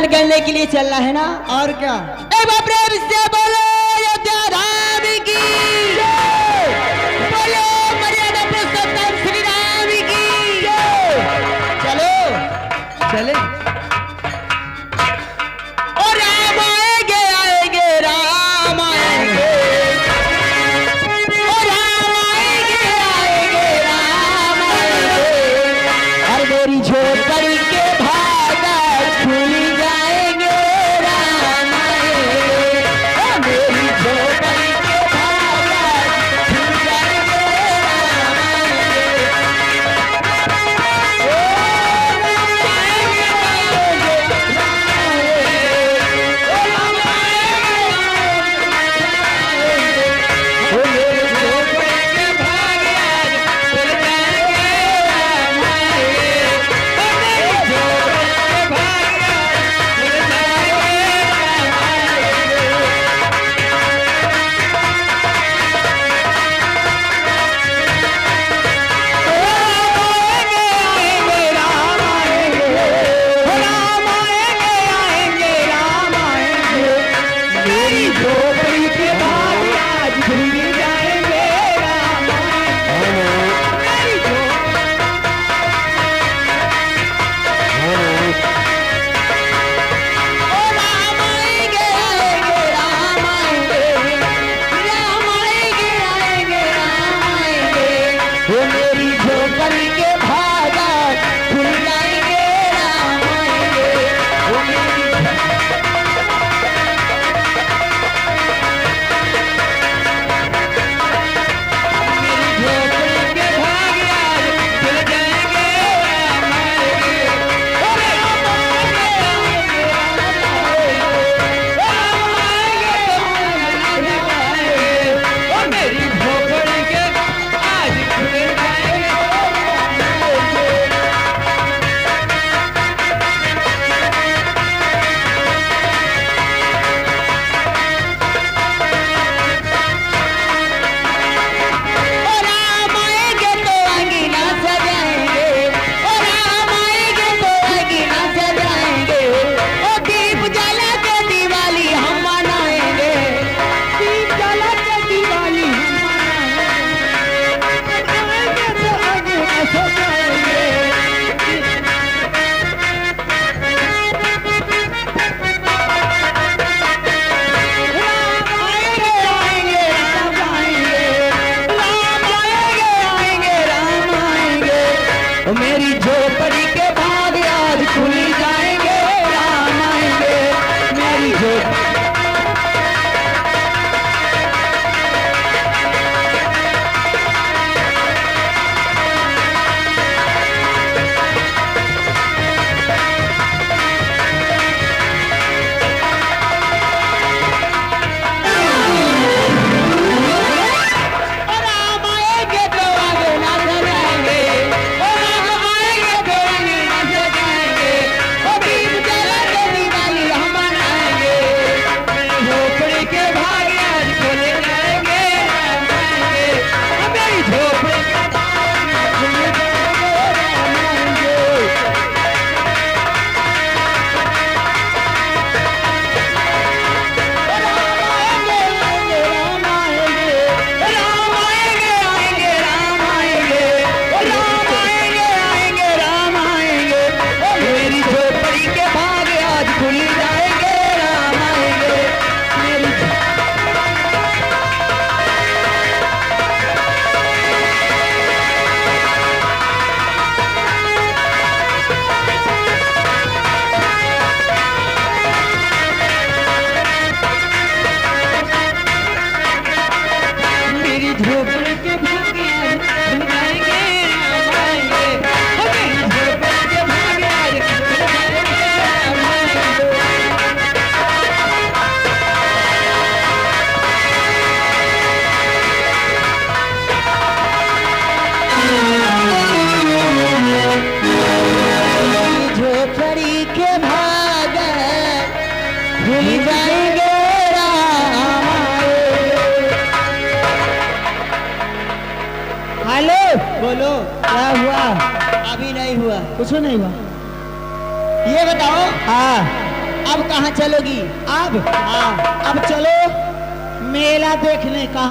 दर्शन करने के लिए चलना है ना। और क्या। एक बार प्रेम से बोलो अयोध्या धाम की जय, बोलो मर्यादा पुरुषोत्तम श्री राम की जय। चलो चले। और राम आएंगे आएंगे राम आएंगे, और राम आएंगे आएंगे राम आएंगे, और मेरी झोपड़ी के भागा खुल जाएंगे राम आएंगे, और मेरी झोपड़ी के भागा खुल जाएंगे राम आएंगे। ओ राम आएंगे आएंगे राम आएंगे, ओ मेरी झोपड़ी के भागा खुल जाएंगे राम आएंगे, ओ मेरी झोपड़ी के भागा खुल मेरी झोपड़ी के भाग आज खुल जाएंगे राम आएंगे, मेरी झोपड़ी बोलो क्या हुआ? अभी नहीं हुआ, कुछ नहीं हुआ। ये बताओ हाँ अब कहाँ चलोगी? अब हाँ, अब चलो मेला देखने। कहा